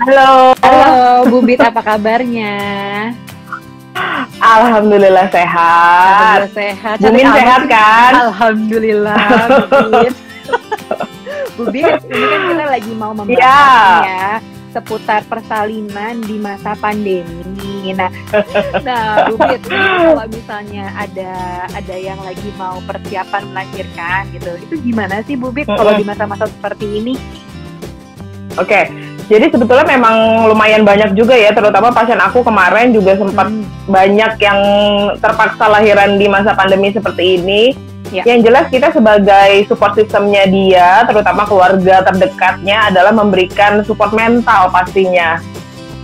Halo, Halo, Bu Bit, apa kabarnya? alhamdulillah sehat. Alhamdulillah sehat. Bumin Cantik amat sehat sih. kan? Alhamdulillah, Bu Bit. Bu Bit, ini kan kita lagi mau membahas Iya. nih ya seputar persalinan di masa pandemi. Nah, Bu Bit, ini kalau misalnya ada yang lagi mau persiapan melahirkan gitu, itu gimana sih Bu Bit kalau di masa-masa seperti ini? Oke, jadi sebetulnya memang lumayan banyak juga ya, terutama pasien aku kemarin juga sempat banyak yang terpaksa lahiran di masa pandemi seperti ini. Ya. Yang jelas kita sebagai support systemnya dia, terutama keluarga terdekatnya adalah memberikan support mental pastinya.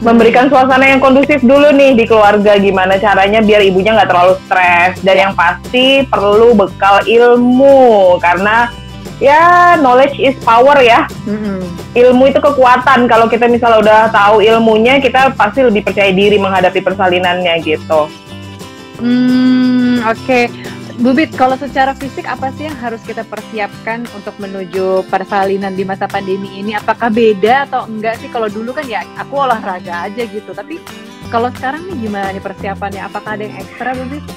Memberikan suasana yang kondusif dulu nih di keluarga, gimana caranya biar ibunya nggak terlalu stres. Dan yang pasti perlu bekal ilmu, karena ya knowledge is power ya. Ilmu itu kekuatan. Kalau kita misalnya udah tahu ilmunya, kita pasti lebih percaya diri menghadapi persalinannya gitu. Oke. Bu Bit, kalau secara fisik apa sih yang harus kita persiapkan untuk menuju persalinan di masa pandemi ini? Apakah beda atau enggak sih? Kalau dulu kan ya aku olahraga aja gitu, tapi kalau sekarang nih gimana nih persiapannya? Apakah ada yang ekstra, Bu Bit?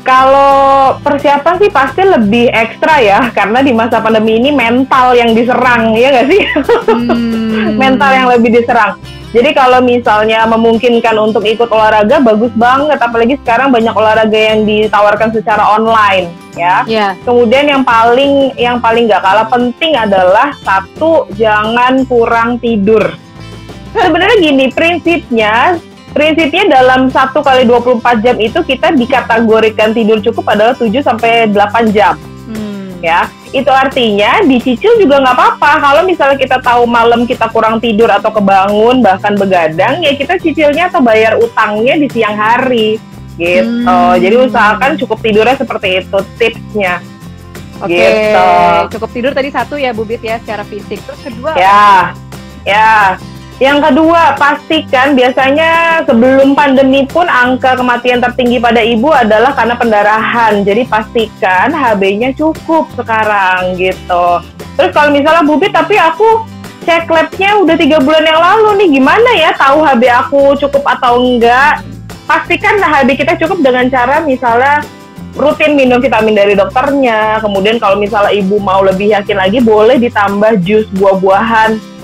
Kalau persiapan sih pasti lebih ekstra ya, karena di masa pandemi ini mental yang diserang, ya nggak sih? Mental yang lebih diserang. Jadi kalau misalnya memungkinkan untuk ikut olahraga, bagus banget. Apalagi sekarang banyak olahraga yang ditawarkan secara online, ya. Yeah. Kemudian yang paling nggak kalah penting adalah satu, jangan kurang tidur. Sebenarnya gini, prinsipnya dalam 1 kali 24 jam itu kita dikategorikan tidur cukup adalah 7 sampai 8 jam. Ya, itu artinya dicicil juga nggak apa-apa. Kalau misalnya kita tahu malam kita kurang tidur atau kebangun bahkan begadang, ya kita cicilnya atau bayar utangnya di siang hari gitu. Jadi usahakan cukup tidurnya seperti itu tipsnya. Oke, gitu. Cukup tidur tadi satu ya Bu Bit ya secara fisik. Terus kedua? Ya. Yang kedua, pastikan biasanya sebelum pandemi pun angka kematian tertinggi pada ibu adalah karena pendarahan. Jadi pastikan HB-nya cukup sekarang gitu. Terus kalau misalnya Bu Bit, tapi aku cek labnya udah 3 bulan yang lalu nih, gimana ya tahu HB aku cukup atau enggak? Pastikan HB kita cukup dengan cara misalnya rutin minum vitamin dari dokternya. Kemudian kalau misalnya ibu mau lebih yakin lagi, boleh ditambah jus buah-buahan.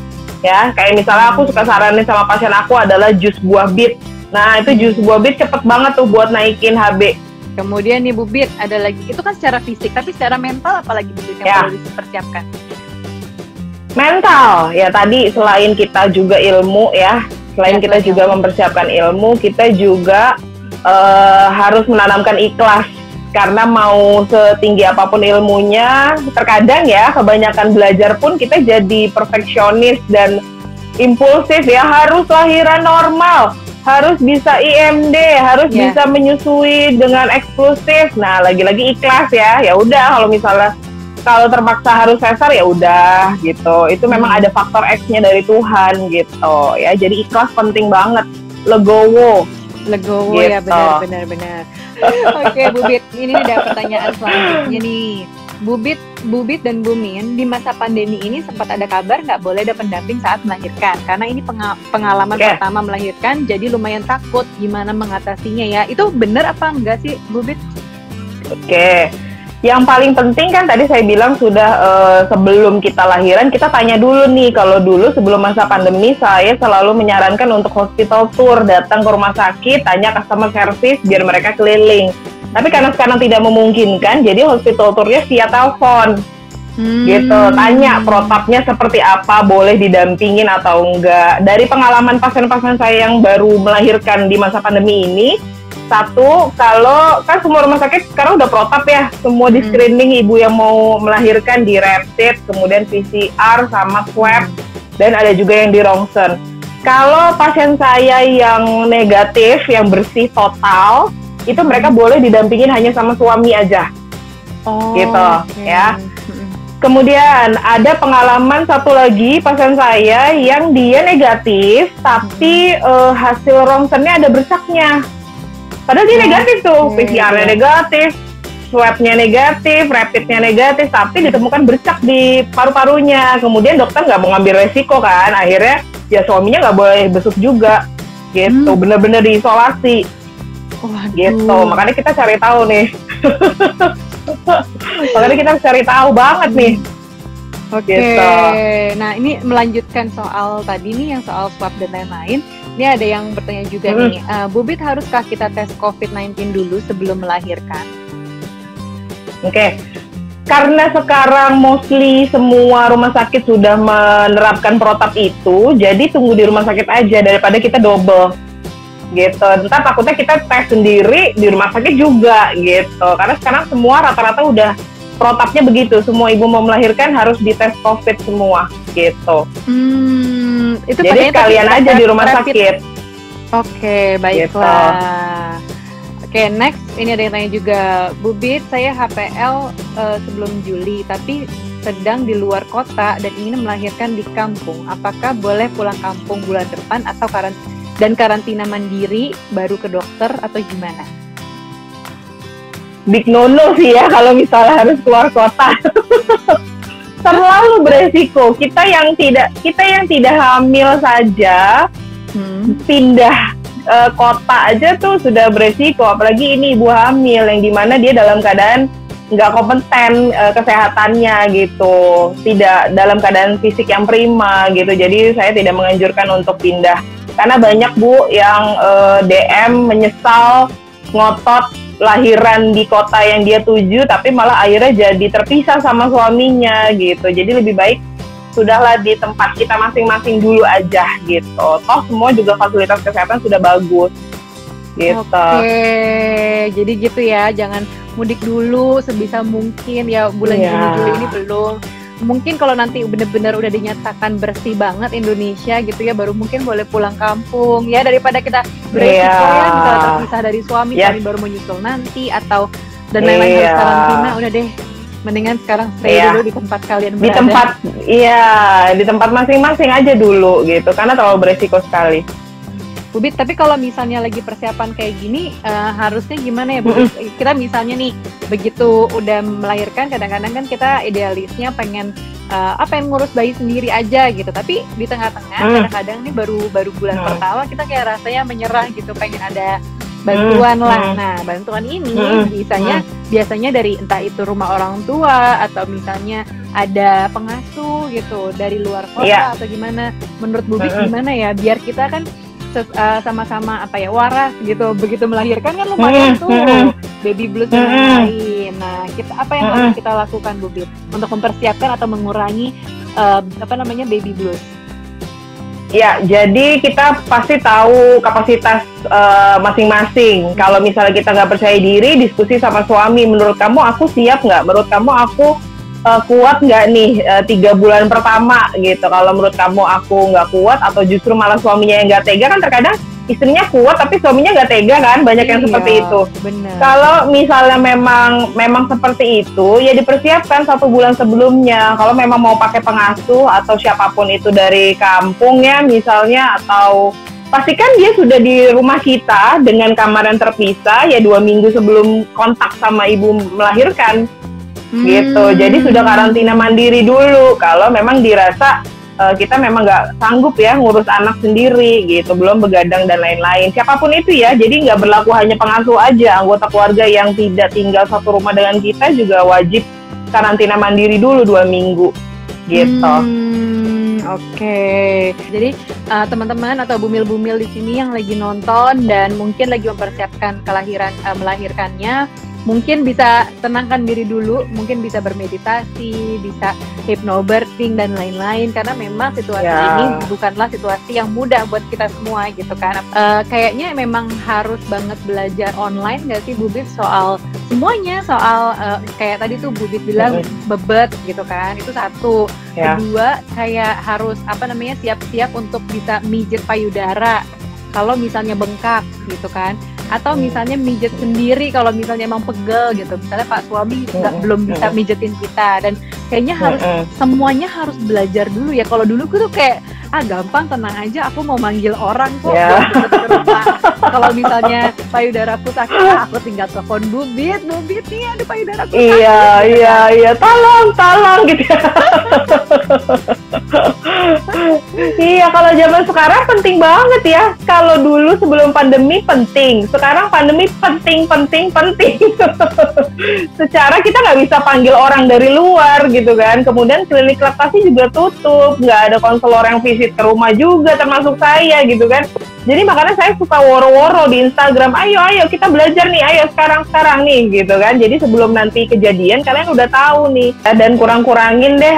Ya, kayak misalnya aku suka saranin sama pasien aku adalah jus buah bit. Nah, itu jus buah bit cepet banget tuh buat naikin HB. Kemudian nih Bu Bit, ada lagi, itu kan secara fisik, tapi secara mental apalagi Bu Bit yang perlu dipersiapkan? Mental, ya tadi selain kita juga ilmu ya, selain kita juga mempersiapkan ilmu, kita juga harus menanamkan ikhlas. Karena mau setinggi apapun ilmunya, terkadang ya kebanyakan belajar pun kita jadi perfeksionis dan impulsif ya. Harus lahiran normal, harus bisa IMD, harus bisa menyusui dengan eksklusif. Nah, lagi-lagi ikhlas ya. Ya udah, kalau terpaksa harus sesar ya udah gitu. Itu memang ada faktor X-nya dari Tuhan gitu ya. Jadi ikhlas penting banget. Legowo gitu. Ya, benar. Oke, Bu Bit, ini ada pertanyaan selanjutnya nih. Bu Bit dan Bu Min, di masa pandemi ini sempat ada kabar nggak boleh ada pendamping saat melahirkan, karena ini pengalaman pertama melahirkan, jadi lumayan takut gimana mengatasinya ya. Itu benar apa enggak sih, Bu Bit? Oke. Yang paling penting kan tadi saya bilang sudah sebelum kita lahiran kita tanya dulu nih. Kalau dulu sebelum masa pandemi saya selalu menyarankan untuk hospital tour, datang ke rumah sakit, tanya customer service biar mereka keliling. Tapi karena sekarang tidak memungkinkan, jadi hospital tournya via telepon. Gitu, tanya protapnya seperti apa, boleh didampingin atau enggak. Dari pengalaman pasien-pasien saya yang baru melahirkan di masa pandemi ini, satu, kalau kan semua rumah sakit sekarang udah protap ya, semua di screening ibu yang mau melahirkan di rapid, kemudian PCR sama swab, dan ada juga yang di rongsen. Kalau pasien saya yang negatif, yang bersih total, itu mereka boleh didampingin hanya sama suami aja, gitu ya. Kemudian ada pengalaman satu lagi pasien saya yang dia negatif, tapi hasil rongsennya ada bersaknya. Padahal dia negatif tuh, PCR-nya negatif, swab-nya negatif, rapid-nya negatif, tapi ditemukan bercak di paru-parunya. Kemudian dokter nggak mau ngambil resiko kan, akhirnya ya suaminya nggak boleh besuk juga gitu, bener-bener diisolasi. Gitu, makanya kita cari tahu nih. Makanya kita cari tahu banget nih. Oke, gitu. Nah ini melanjutkan soal tadi nih yang soal swab dan lain-lain. Ini ada yang bertanya juga nih, Bu Bit, haruskah kita tes COVID-19 dulu sebelum melahirkan? Oke. Karena sekarang mostly semua rumah sakit sudah menerapkan protap itu, jadi tunggu di rumah sakit aja daripada kita double. Gitu. Ntar takutnya kita tes sendiri di rumah sakit juga gitu. Karena sekarang semua rata-rata udah protapnya begitu, semua ibu mau melahirkan harus dites COVID semua gitu. Itu jadi sekalian aja di rumah sakit. Oke, baiklah. Gitu. Oke, next ini ada yang tanya juga, Bu Bit, saya HPL sebelum Juli, tapi sedang di luar kota dan ingin melahirkan di kampung. Apakah boleh pulang kampung bulan depan atau karantina mandiri baru ke dokter atau gimana? Big no-no sih ya kalau misalnya harus keluar kota. Terlalu beresiko. Kita yang tidak hamil saja pindah kota aja tuh sudah beresiko, apalagi ini ibu hamil yang dimana dia dalam keadaan nggak kompeten kesehatannya gitu, tidak dalam keadaan fisik yang prima gitu. Jadi saya tidak menganjurkan untuk pindah karena banyak bu yang DM menyesal ngotot lahiran di kota yang dia tuju tapi malah akhirnya jadi terpisah sama suaminya gitu. Jadi lebih baik sudahlah di tempat kita masing-masing dulu aja gitu. Toh semua juga fasilitas kesehatan sudah bagus gitu. Oke, jadi gitu ya, jangan mudik dulu sebisa mungkin ya, bulan Juli ini belum. Mungkin kalau nanti benar-benar udah dinyatakan bersih banget Indonesia gitu ya, baru mungkin boleh pulang kampung ya, daripada kita beresiko ya misalnya terpisah dari suami, suami baru menyusul nanti atau dan lain-lain harus karantina. Udah deh, mendingan sekarang stay dulu di tempat kalian berada. Di tempat masing-masing aja dulu gitu, karena terlalu beresiko sekali. Bu Bit, tapi kalau misalnya lagi persiapan kayak gini, harusnya gimana ya Bu Bit? Kita misalnya nih, begitu udah melahirkan, kadang-kadang kan kita idealisnya pengen ngurus bayi sendiri aja gitu. Tapi di tengah-tengah, kadang-kadang nih baru bulan pertama, kita kayak rasanya menyerah gitu, pengen ada bantuan lah. Nah, bantuan ini biasanya dari entah itu rumah orang tua, atau misalnya ada pengasuh gitu, dari luar kota atau gimana. Menurut Bu Bit gimana ya, biar kita kan sama-sama waras gitu, begitu melahirkan kan lumayan tuh baby blues dan lain. Nah, apa yang harus kita lakukan Bu Bit untuk mempersiapkan atau mengurangi baby blues? Ya, jadi kita pasti tahu kapasitas masing-masing. Kalau misalnya kita nggak percaya diri, diskusi sama suami. Menurut kamu aku siap nggak? Menurut kamu aku kuat nggak nih 3 bulan pertama gitu. Kalau menurut kamu aku nggak kuat atau justru malah suaminya yang nggak tega, kan terkadang istrinya kuat tapi suaminya nggak tega kan, banyak yang seperti itu. Kalau misalnya memang seperti itu, ya dipersiapkan 1 bulan sebelumnya. Kalau memang mau pakai pengasuh atau siapapun itu dari kampung ya misalnya, atau pastikan dia sudah di rumah kita dengan kamar yang terpisah ya 2 minggu sebelum kontak sama ibu melahirkan. Gitu, jadi sudah karantina mandiri dulu kalau memang dirasa kita memang nggak sanggup ya ngurus anak sendiri gitu, belum begadang dan lain-lain, siapapun itu ya. Jadi nggak berlaku hanya pengasuh aja, anggota keluarga yang tidak tinggal satu rumah dengan kita juga wajib karantina mandiri dulu 2 minggu gitu. Oke. Jadi teman-teman atau bumil-bumil di sini yang lagi nonton dan mungkin lagi mempersiapkan melahirkannya, mungkin bisa tenangkan diri dulu, mungkin bisa bermeditasi, bisa hypnobirthing dan lain-lain, karena memang situasi ini bukanlah situasi yang mudah buat kita semua gitu kan. Kayaknya memang harus banget belajar online nggak sih Bu Bit, soal semuanya, soal kayak tadi tuh Bu Bit bilang bebet gitu kan, itu satu. Kedua, kayak harus siap-siap untuk bisa mijet payudara kalau misalnya bengkak gitu kan, atau misalnya mijet sendiri kalau misalnya emang pegel gitu, misalnya Pak suami belum bisa mijetin kita. Dan kayaknya semuanya harus belajar dulu ya. Kalau dulu tuh kayak gampang, tenang aja, aku mau manggil orang kok ke rumah. Kalau misalnya payudaraku sakit, aku tinggal telepon Bu Bit nih ada payudaraku sakit. Iya, tolong gitu. Iya, kalau zaman sekarang penting banget ya. Kalau dulu sebelum pandemi penting, sekarang pandemi penting. Secara kita nggak bisa panggil orang dari luar gitu kan. Kemudian klinik laktasi juga tutup, nggak ada konselor yang visit ke rumah juga, termasuk saya gitu kan. Jadi makanya saya suka woro-woro di Instagram, ayo kita belajar nih, ayo sekarang nih gitu kan. Jadi sebelum nanti kejadian kalian udah tahu nih. Dan kurang-kurangin deh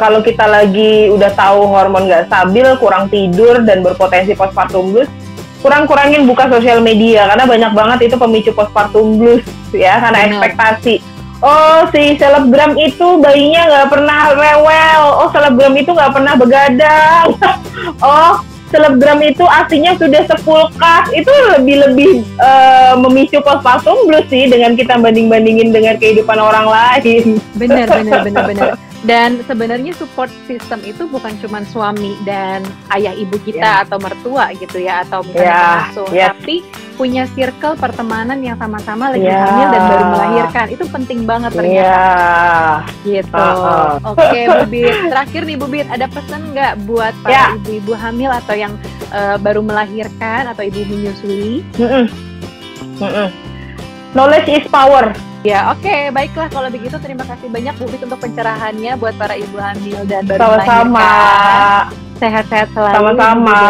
kalau kita lagi udah tahu hormon nggak stabil, kurang tidur dan berpotensi postpartum blues, kurang-kurangin buka sosial media karena banyak banget itu pemicu postpartum blues ya, karena ekspektasi. Oh, si selebgram itu bayinya nggak pernah rewel. Oh, selebgram itu nggak pernah begadang. Oh, selebgram itu aslinya sudah sepulkas. Itu lebih memicu postpartum blues sih dengan kita banding-bandingin dengan kehidupan orang lain. Benar. Dan sebenarnya support system itu bukan cuma suami dan ayah ibu kita atau mertua gitu ya, atau misalnya pengasuh, tapi punya circle pertemanan yang sama-sama lagi hamil dan baru melahirkan. Itu penting banget ternyata. Gitu. Oke, Bu Bit. Terakhir nih Bu Bit, ada pesan nggak buat para ibu-ibu hamil atau yang baru melahirkan atau ibu menyusui? Knowledge is power. Ya, oke, baiklah kalau begitu terima kasih banyak Bu Bit untuk pencerahannya buat para ibu hamil dan baru melahirkan. Sama-sama. Sehat-sehat selalu. Sama-sama.